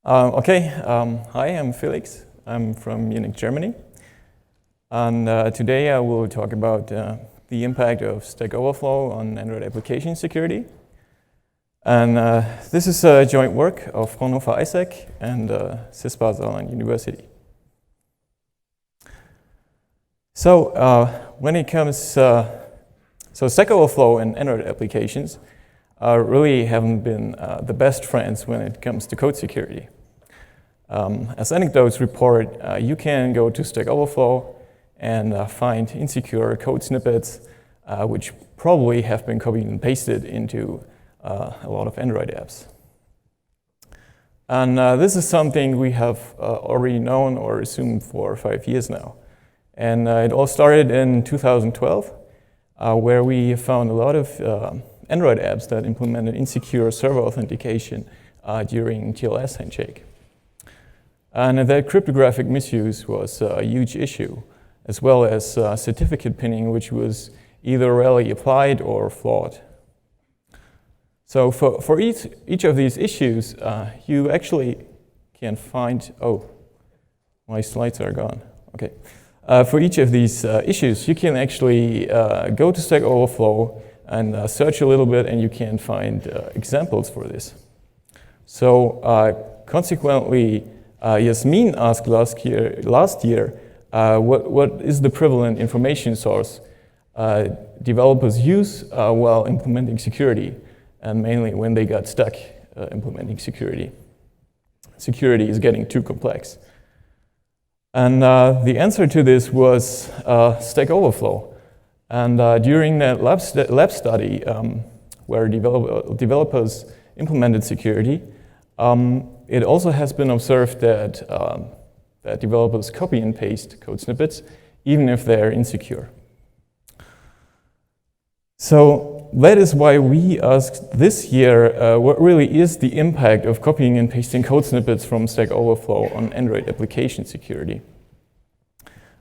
Hi, I'm Felix. I'm from Munich, Germany. And today I will talk about the impact of Stack Overflow on Android application security. And this is a joint work of Fraunhofer AISEC and Symposium University. So when it comes, Stack Overflow and Android applications really haven't been the best friends when it comes to code security. As anecdotes report, you can go to Stack Overflow and find insecure code snippets, which probably have been copied and pasted into a lot of Android apps. And this is something we have already known or assumed for 5 years now. And it all started in 2012, where we found a lot of Android apps that implemented insecure server authentication during TLS handshake. And that cryptographic misuse was a huge issue, as well as certificate pinning, which was either rarely applied or flawed. So for each of these issues, you actually can find, oh, my slides are gone, okay. For each of these issues, you can actually go to Stack Overflow and search a little bit, and you can find examples for this. So consequently, Yasmin asked last year, what is the prevalent information source developers use while implementing security, and mainly when they got stuck implementing security. Security is getting too complex. And the answer to this was Stack Overflow. And during that lab study where developers implemented security, it also has been observed that, that developers copy and paste code snippets, even if they're insecure. So that is why we asked this year what really is the impact of copying and pasting code snippets from Stack Overflow on Android application security.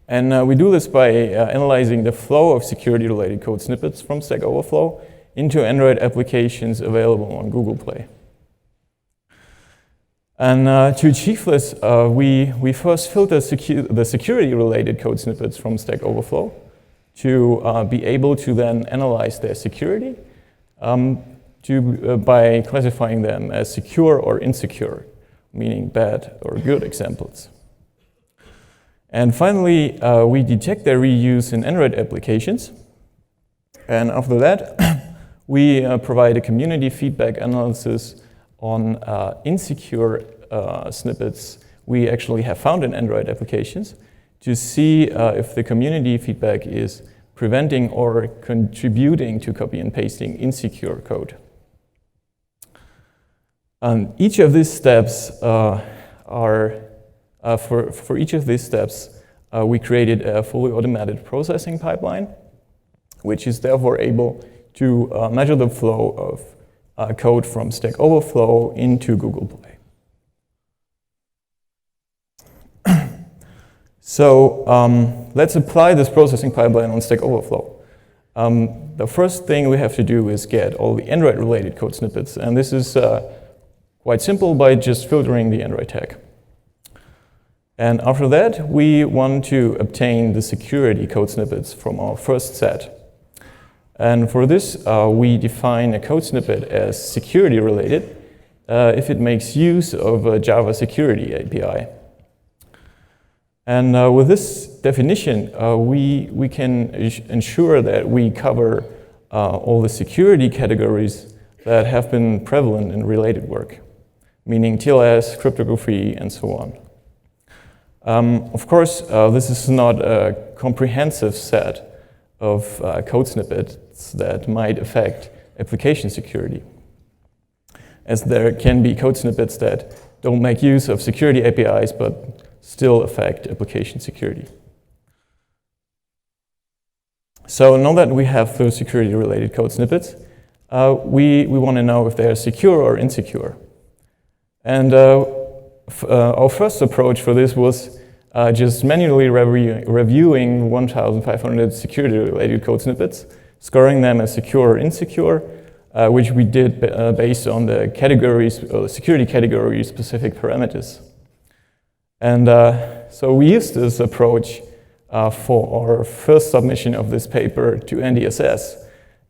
And we do this by analyzing the flow of security-related code snippets from Stack Overflow into Android applications available on Google Play. And to achieve this, we first filter the security-related code snippets from Stack Overflow to be able to then analyze their security by classifying them as secure or insecure, meaning bad or good examples. And finally, we detect their reuse in Android applications. And after that, we provide a community feedback analysis on insecure snippets we actually have found in Android applications to see if the community feedback is preventing or contributing to copy and pasting insecure code. And each of these steps for each of these steps, we created a fully automated processing pipeline, which is therefore able to measure the flow of code from Stack Overflow into Google Play. So let's apply this processing pipeline on Stack Overflow. The first thing we have to do is get all the Android-related code snippets, and this is quite simple by just filtering the Android tag. And after that, we want to obtain the security code snippets from our first set. And for this, we define a code snippet as security related if it makes use of a Java security API. And with this definition, we can ensure that we cover all the security categories that have been prevalent in related work, meaning TLS, cryptography, and so on. Of course, this is not a comprehensive set of code snippets that might affect application security, as there can be code snippets that don't make use of security APIs but still affect application security. So now that we have those security-related code snippets, we want to know if they are secure or insecure. And our first approach for this was just manually reviewing 1,500 security-related code snippets, scoring them as secure or insecure, which we did based on the categories, security category specific parameters. And so we used this approach for our first submission of this paper to NDSS,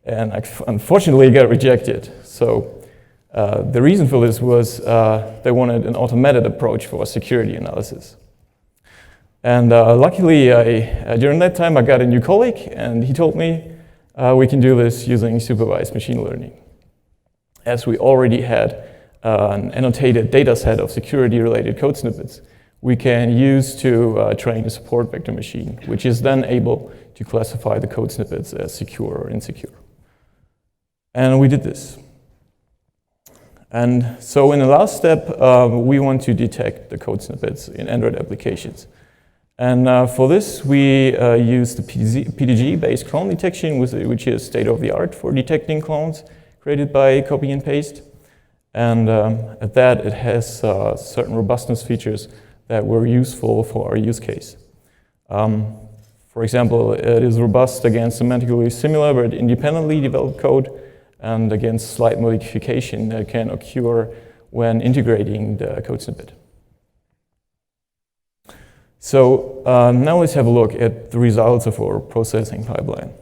and unfortunately it got rejected. So the reason for this was they wanted an automated approach for security analysis. And luckily, during that time, I got a new colleague, and he told me we can do this using supervised machine learning. As we already had an annotated data set of security-related code snippets, we can use to train a support vector machine, which is then able to classify the code snippets as secure or insecure. And we did this. And so in the last step, we want to detect the code snippets in Android applications. And for this, we use the PDG-based clone detection, which is state-of-the-art for detecting clones created by Copy&Paste. And at that, it has certain robustness features that were useful for our use case. For example, it is robust against semantically similar but independently developed code and against slight modification that can occur when integrating the code snippet. So now let's have a look at the results of our processing pipeline.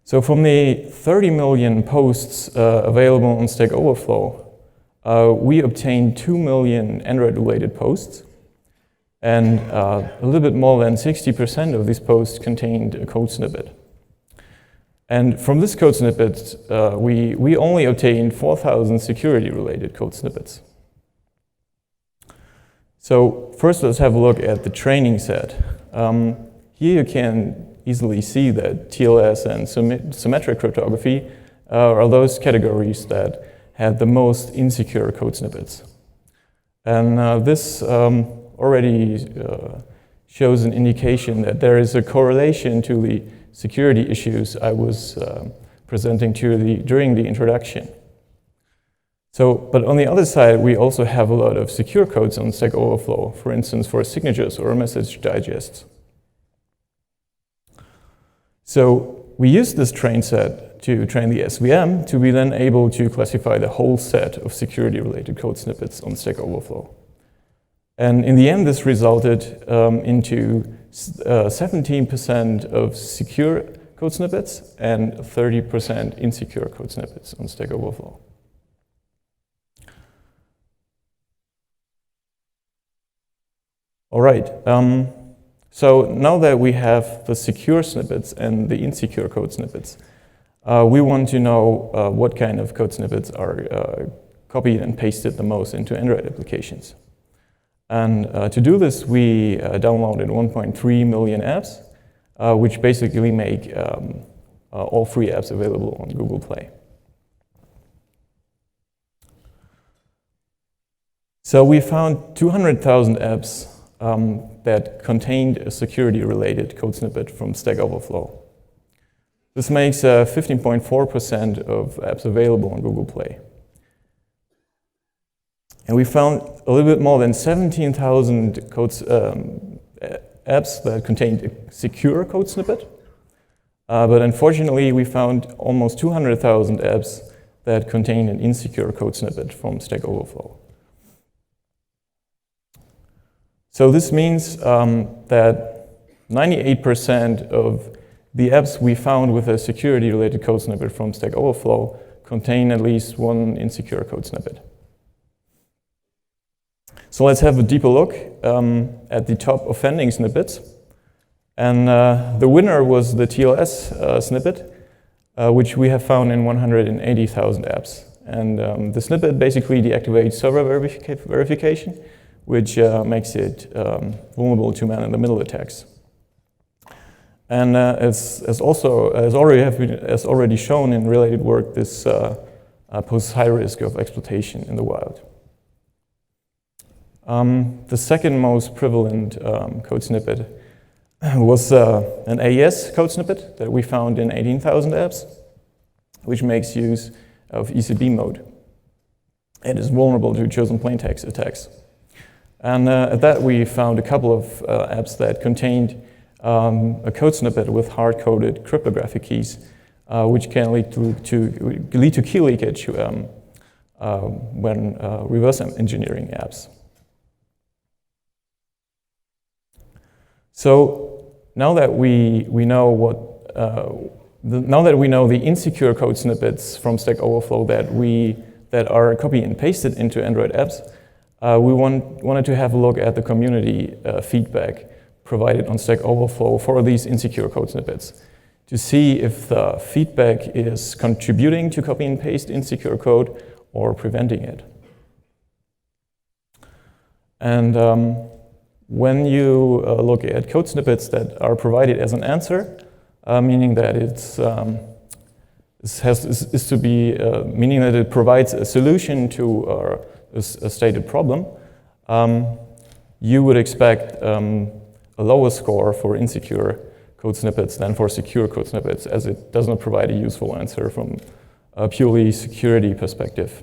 So from the 30 million posts available on Stack Overflow, we obtained 2 million Android-related posts, and a little bit more than 60% of these posts contained a code snippet. And from this code snippet, we only obtained 4,000 security-related code snippets. So first, let's have a look at the training set. Here you can easily see that TLS and symmetric cryptography are those categories that had the most insecure code snippets. And this already shows an indication that there is a correlation to the security issues I was presenting during the introduction. So, but on the other side, we also have a lot of secure codes on Stack Overflow, for instance, for signatures or message digests. So we use this train set to train the SVM to be then able to classify the whole set of security-related code snippets on Stack Overflow. And in the end, this resulted into 17% of secure code snippets and 30% insecure code snippets on Stack Overflow. All right, so now that we have the secure snippets and the insecure code snippets, we want to know what kind of code snippets are copied and pasted the most into Android applications. And to do this, we downloaded 1.3 million apps, which basically make all free apps available on Google Play. So we found 200,000 apps that contained a security-related code snippet from Stack Overflow. This makes 15.4% of apps available on Google Play. And we found a little bit more than 17,000 apps that contained a secure code snippet. But unfortunately, we found almost 200,000 apps that contain an insecure code snippet from Stack Overflow. So this means that 98% of the apps we found with a security-related code snippet from Stack Overflow contain at least one insecure code snippet. So let's have a deeper look at the top offending snippets. And the winner was the TLS snippet, which we have found in 180,000 apps. And the snippet basically deactivates server verification, which makes it vulnerable to man-in-the-middle attacks. And as already shown in related work, this poses high risk of exploitation in the wild. The second most prevalent code snippet was an AES code snippet that we found in 18,000 apps, which makes use of ECB mode. It is vulnerable to chosen plaintext attacks. And at that, we found a couple of apps that contained a code snippet with hard-coded cryptographic keys which can lead to key leakage when reverse engineering apps. So now that we know the insecure code snippets from Stack Overflow that are copy and pasted into Android apps, we wanted to have a look at the community feedback provided on Stack Overflow for these insecure code snippets to see if the feedback is contributing to copy and paste insecure code or preventing it. And when you look at code snippets that are provided as an answer, meaning that meaning that it provides a solution to a stated problem, you would expect a lower score for insecure code snippets than for secure code snippets, as it does not provide a useful answer from a purely security perspective.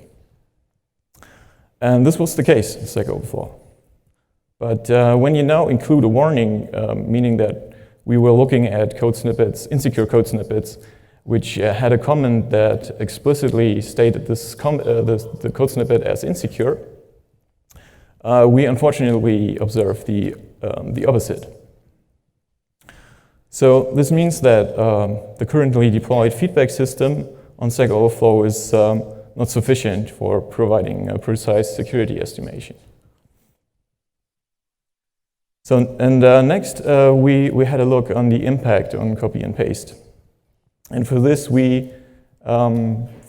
And this was the case in Stack Overflow. But when you now include a warning, meaning that we were looking at code snippets, insecure code snippets, which had a comment that explicitly stated the code snippet as insecure, we unfortunately observed the opposite. So this means that the currently deployed feedback system on Stack Overflow is not sufficient for providing a precise security estimation. So, and next, we had a look on the impact on copy and paste. And for this, we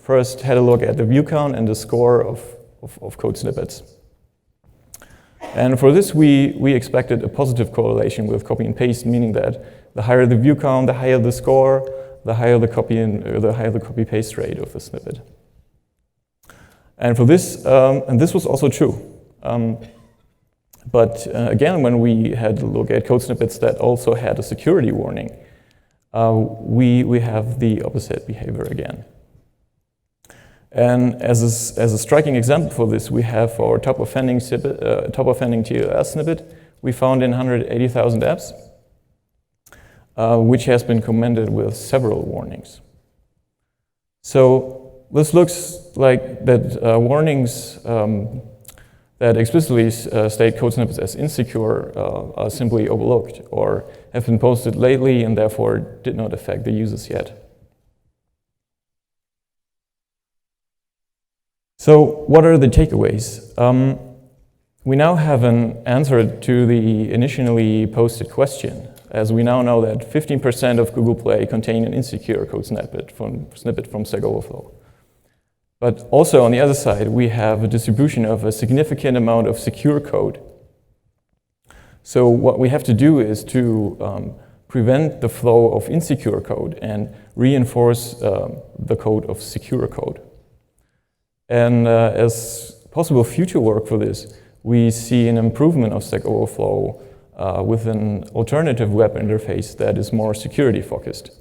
first had a look at the view count and the score of code snippets. And for this, we expected a positive correlation with copy and paste, meaning that the higher the view count, the higher the score, the higher the copy paste rate of the snippet. And for this, and this was also true. But again, when we had a look at code snippets that also had a security warning, we have the opposite behavior again. And as a striking example for this, we have our top offending TLS snippet we found in 180,000 apps, which has been commended with several warnings. So this looks like that warnings that explicitly state code snippets as insecure are simply overlooked or have been posted lately and therefore did not affect the users yet. So what are the takeaways? We now have an answer to the initially posted question, as we now know that 15% of Google Play contain an insecure code snippet from Stack Overflow. But also on the other side, we have a distribution of a significant amount of secure code. So what we have to do is to prevent the flow of insecure code and reinforce the code of secure code. And as possible future work for this, we see an improvement of Stack Overflow with an alternative web interface that is more security focused.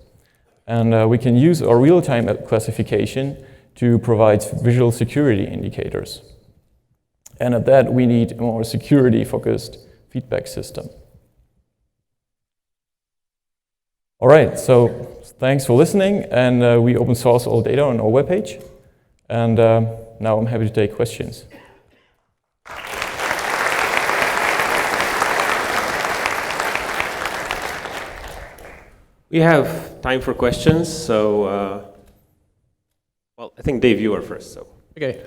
And we can use our real-time classification to provide visual security indicators. And at that, we need a more security-focused feedback system. All right, so thanks for listening, and we open source all data on our webpage. And now I'm happy to take questions. We have time for questions, so well, I think Dave, you are first. So. Okay.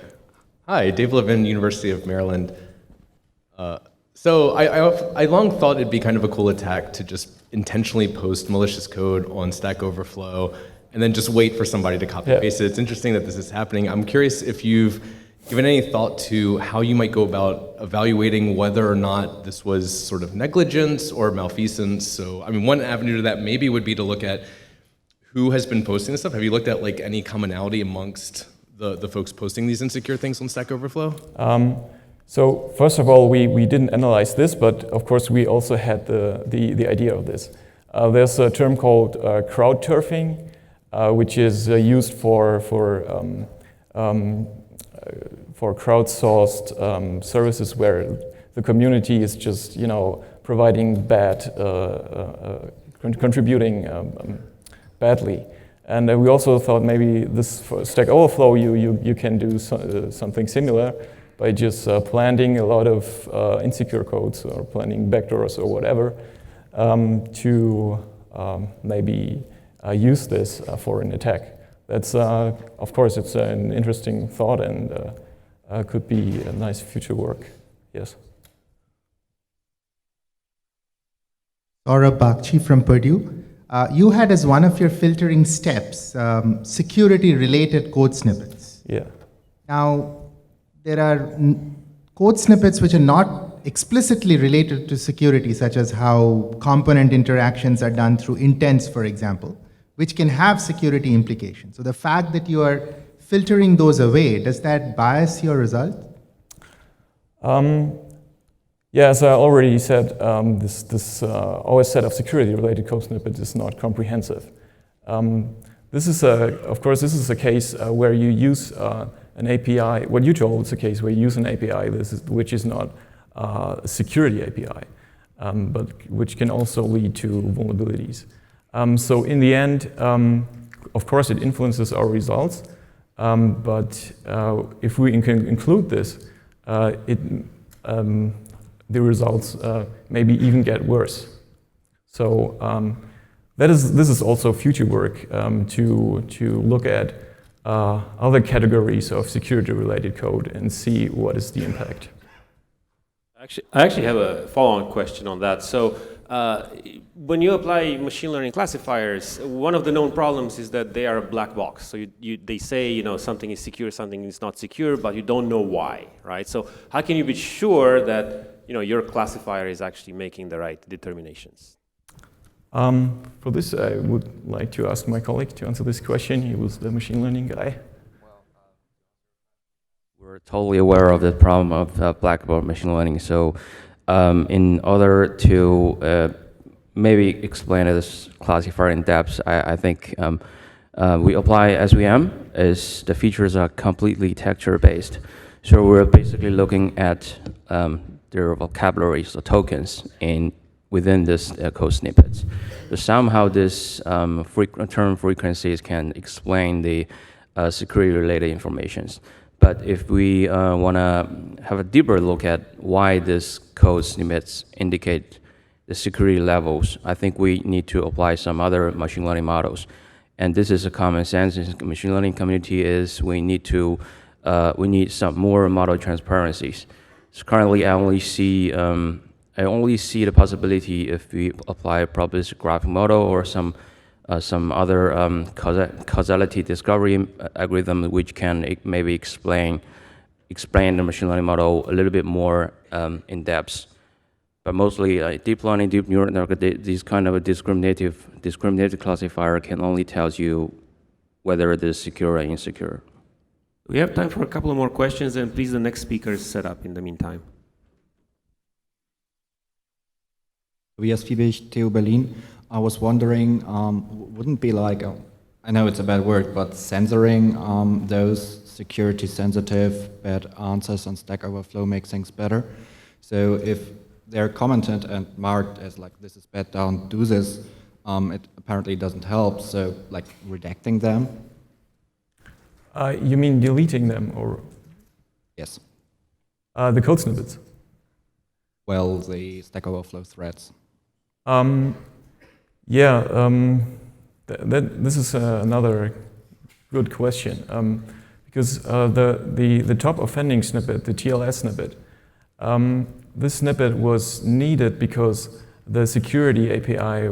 Hi, Dave Levin, University of Maryland. So I long thought it'd be kind of a cool attack to just intentionally post malicious code on Stack Overflow and then just wait for somebody to copy paste it. It's interesting that this is happening. I'm curious if you've given any thought to how you might go about evaluating whether or not this was sort of negligence or malfeasance. So, I mean, one avenue to that maybe would be to look at who has been posting this stuff. Have you looked at like any commonality amongst the folks posting these insecure things on Stack Overflow? So first of all, we didn't analyze this, but of course we also had the idea of this. There's a term called crowd turfing, which is used for crowdsourced services where the community is just providing contributing badly. And we also thought maybe this for Stack Overflow, you can do something similar by just planting a lot of insecure codes or planting backdoors or whatever to maybe use this for an attack. That's, of course, it's an interesting thought and could be a nice future work. Yes. Saurabh Bakshi from Purdue. You had as one of your filtering steps security-related code snippets. Yeah. Now, there are code snippets which are not explicitly related to security, such as how component interactions are done through intents, for example, which can have security implications. So the fact that you are filtering those away, does that bias your result? Yeah, as I already said, this OS set of security-related code snippets is not comprehensive. This is of course, this is a case where you use an API. What you told is a case where you use an API which is not a security API, but which can also lead to vulnerabilities. So in the end, of course, it influences our results. But if we can include this, the results maybe even get worse. So this is also future work to look at other categories of security-related code and see what is the impact. I actually have a follow-on question on that. So when you apply machine learning classifiers, one of the known problems is that they are a black box. So they say something is secure, something is not secure, but you don't know why, right? So how can you be sure that your classifier is actually making the right determinations? For this, I would like to ask my colleague to answer this question. He was the machine learning guy. We're totally aware of the problem of black box machine learning. So in order to maybe explain this classifier in depth, I think we apply SVM as the features are completely texture-based. So we're basically looking at their vocabularies or tokens within this code snippets. So somehow this term frequencies can explain the security-related informations. But if we want to have a deeper look at why this code snippets indicate the security levels, I think we need to apply some other machine learning models. And this is a common sense in the machine learning community is we need some more model transparencies. So currently, I only see the possibility if we apply a probabilistic graphic model or some other causality discovery algorithm which can maybe explain the machine learning model a little bit more in depth. But mostly, deep learning, deep neural network, these kind of a discriminative classifier can only tell you whether it is secure or insecure. We have time for a couple of more questions, and please, the next speaker is set up in the meantime. Tobias Fiebig, TU Berlin. I was wondering, wouldn't be like, I know it's a bad word, but censoring those security-sensitive bad answers on Stack Overflow makes things better. So if they're commented and marked as like, this is bad, don't do this, it apparently doesn't help. So like redacting them. You mean deleting them, or? Yes. The code snippets? Well, the Stack Overflow threads. This is another good question, because the top offending snippet, the TLS snippet, this snippet was needed because the security API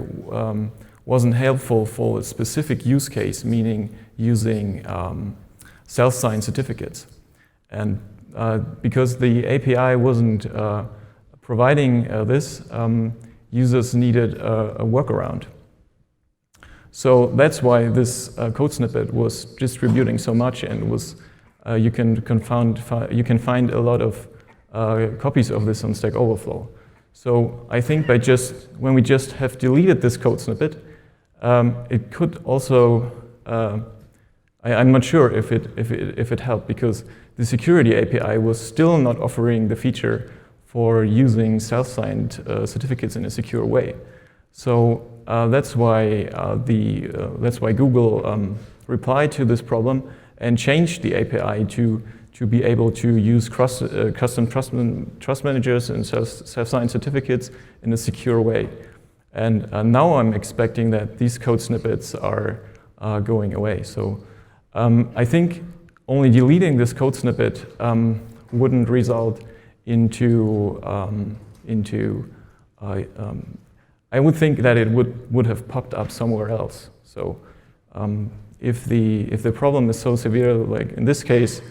wasn't helpful for a specific use case, meaning using self-signed certificates. And because the API wasn't providing this, users needed a workaround. So that's why this code snippet was distributing so much, and was you can find a lot of copies of this on Stack Overflow. So I think when we just have deleted this code snippet, it could also I'm not sure if it helped, because the security API was still not offering the feature for using self-signed certificates in a secure way. So that's why Google replied to this problem and changed the API to be able to use custom trust managers and self-signed certificates in a secure way. And now I'm expecting that these code snippets are going away. So I think only deleting this code snippet wouldn't result into I would think that it would have popped up somewhere else. So if the problem is so severe, like in this case,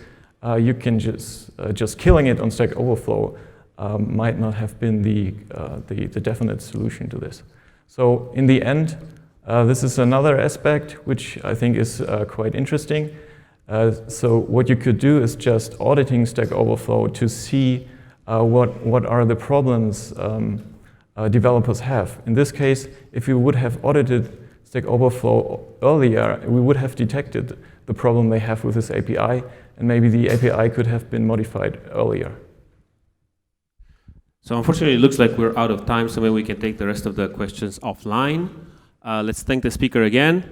you can just killing it on Stack Overflow might not have been the definite solution to this. So in the end, this is another aspect which I think is quite interesting. So what you could do is just auditing Stack Overflow to see what are the problems developers have. In this case, if we would have audited Stack Overflow earlier, we would have detected the problem they have with this API, and maybe the API could have been modified earlier. So unfortunately, it looks like we're out of time, so maybe we can take the rest of the questions offline. Let's thank the speaker again.